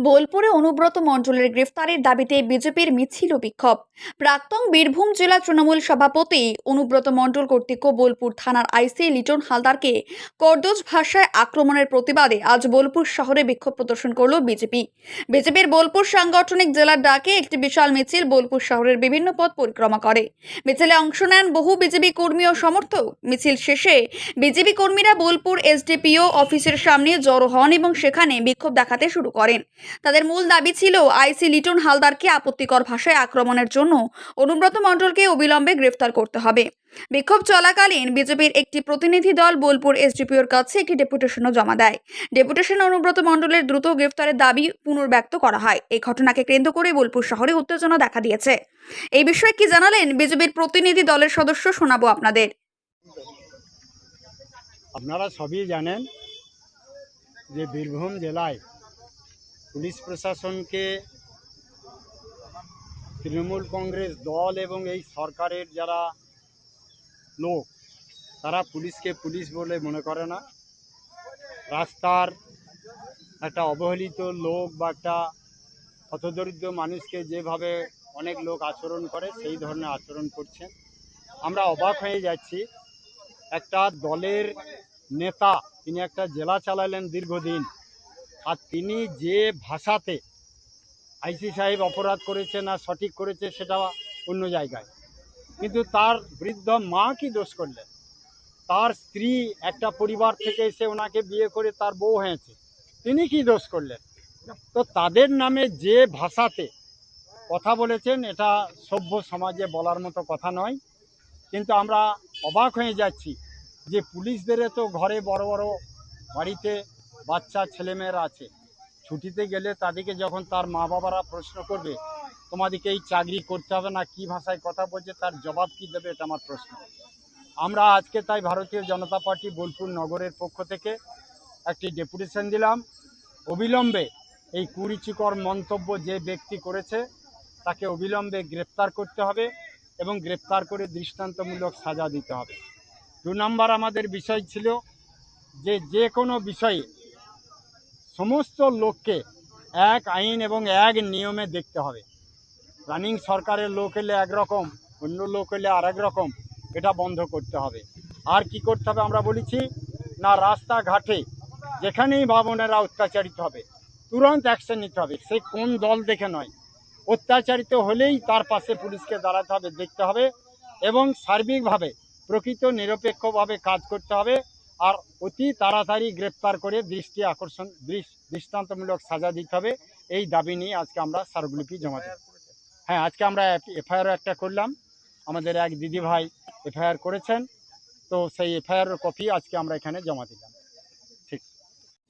বোলপুরে অনুব্রত মণ্ডলের গ্রেফতারের দাবিতে বিজেপির মিছিল ও বিক্ষোভ। প্রাক্তন বীরভূম জেলা তৃণমূল সভাপতি অনুব্রত মণ্ডল কর্তৃক বোলপুর থানার আইসি লিটন হালদারকে কর্দজ ভাষায় আক্রমণের প্রতিবাদে আজ বোলপুর শহরে বিক্ষোভ প্রদর্শন করল বিজেপির বোলপুর সাংগঠনিক জেলার ডাকে একটি বিশাল মিছিল বোলপুর শহরের বিভিন্ন পথ পরিক্রমা করে। মিছিলে অংশ নেন বহু বিজেপি কর্মী ও সমর্থক। মিছিল শেষে বিজেপি কর্মীরা বোলপুর এসডিপিও অফিসের সামনে জড়ো হন এবং সেখানে বিক্ষোভ দেখাতে শুরু করেন। তাদের মূল দাবি ছিল আইসি লিটন হালদারকে আপত্তিকর ভাষায় আক্রমণের জন্য অনুব্রত মণ্ডলকে অবিলম্বে গ্রেফতার করতে হবে। বিক্ষোভ চলাকালীন বিজেপির একটি প্রতিনিধি দল বোলপুর এসডিপিওর কাছে একটি ডেপুটেশনও জমা দেয়। ডেপুটেশনে অনুব্রত মণ্ডলের দ্রুত গ্রেফতারের দাবি পুনর্ব্যক্ত করা হয়। এই ঘটনাকে কেন্দ্র করে বোলপুর শহরে উত্তেজনা দেখা দিয়েছে। এই বিষয়ে কি জানালেন বিজেপির প্রতিনিধি দলের সদস্য, শোনাবো আপনাদের। আপনারা সবই জানেন যে বীরভূম জেলায় পুলিশ প্রশাসনকে তৃণমূল কংগ্রেস দল এবং এই সরকারের যারা লোক তারা পুলিশকে পুলিশ বলে মনে করে না। রাস্তার একটা অবহেলিত লোক বা একটা হতদরিদ্র মানুষকে যেভাবে অনেক লোক আচরণ করে সেই ধরনের আচরণ করছেন। আমরা অবাক হয়ে যাচ্ছি। একটা দলের নেতা, তিনি একটা জেলা চালালেন দীর্ঘদিন, আর তিনি যে ভাষাতে আইসি সাহেব অপরাধ করেছে না সঠিক করেছে সেটা অন্য জায়গায়, কিন্তু তার বৃদ্ধ মা কি দোষ করলেন? তার স্ত্রী একটা পরিবার থেকে এসে ওনাকে বিয়ে করে তার বউ হয়েছে, তিনি কি দোষ করলেন? তো তাদের নামে যে ভাষাতে কথা বলেছেন এটা সভ্য সমাজে বলার মতো কথা নয়। কিন্তু আমরা অবাক হয়ে যাচ্ছি যে পুলিশদের তো ঘরে বড় বড় বাড়িতে বাচ্চা ছেলেমেয়েরা আছে, ছুটিতে গেলে তাদেরকে যখন তার মা বাবারা প্রশ্ন করবে তোমাদেরকে এই চাকরি করতে হবে না, কি ভাষায় কথা বলছে, তার জবাব কি দেবে, এটা আমার প্রশ্ন। আমরা আজকে তাই ভারতীয় জনতা পার্টি বোলপুর নগরের পক্ষ থেকে একটি ডেপুটেশন দিলাম। অবিলম্বে এই কুরুচিকর মন্তব্য যে ব্যক্তি করেছে তাকে অবিলম্বে গ্রেপ্তার করতে হবে এবং গ্রেপ্তার করে দৃষ্টান্তমূলক সাজা দিতে হবে। 2 নম্বর আমাদের বিষয় ছিল যে কোনো বিষয়ে সমস্ত লোককে এক আইন এবং এক নিয়মে দেখতে হবে। রানিং সরকারের লোক এলে একরকম, অন্য লোক এলে আর এক রকম, এটা বন্ধ করতে হবে। আর কি করতে হবে আমরা বলেছি না, রাস্তাঘাটে যেখানেই ভাবনেরা অত্যাচারিত হবে তুরন্ত অ্যাকশন নিতে হবে। সে কোন দল দেখে নয়, অত্যাচারিত হলেই তার পাশে পুলিশকে দাঁড়াতে হবে, দেখতে হবে এবং সার্বিকভাবে প্রকৃত নিরপেক্ষভাবে কাজ করতে হবে। আর অতি তাড়াতাড়ি গ্রেপ্তার করে দৃষ্টান্তমূলক সাজা দিতে হবে। এই দাবি নিয়ে আজকে আমরা স্মারকলিপি জমা দিই। হ্যাঁ, আজকে আমরা এফআইআর একটা করলাম। আমাদের এক দিদি ভাই এফআইআর করেছেন, তো সেই এফআইআর কপি আজকে আমরা এখানে জমা দিলাম। ঠিক।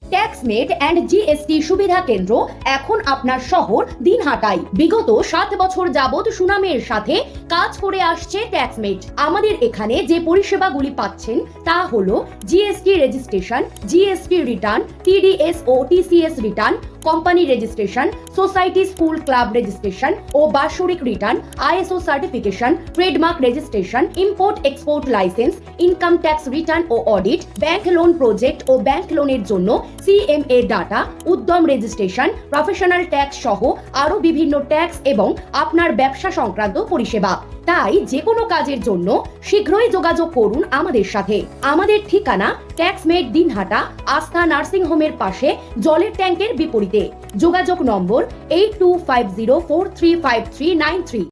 ট্যাক্সমেট অ্যান্ড জিএসটি সুবিধা কেন্দ্র এখন আপনার শহর দিনহাটায় বিগত 7 বছর যাবত সুনামের সাথে কাজ করে আসছে ট্যাক্সমেট। আমাদের এখানে যে পরিষেবাগুলি পাচ্ছেন তা হলো GST registration, GST return, TDS ও TCS return, company registration, society school club registration ও বাৎসরিক return, ISO certification, trademark registration, import export license, income tax return ও অডিট, ব্যাংক লোন প্রজেক্ট ও ব্যাংক লোনের জন্য CMA data, Udyam registration, professional tax সহ আরো বিভিন্ন ট্যাক্স এবং আপনার ব্যবসা সংক্রান্ত পরিষেবা। তাই যে কোনো কাজের জন্য শীঘ্রই যোগাযোগ করুন আমাদের সাথে। আমাদের ঠিকানা ট্যাক্সমেট দিনহাটা, আস্থা নার্সিং হোমের পাশে, জলের ট্যাঙ্কের বিপরীতে। যোগাযোগ নম্বর 8250435393।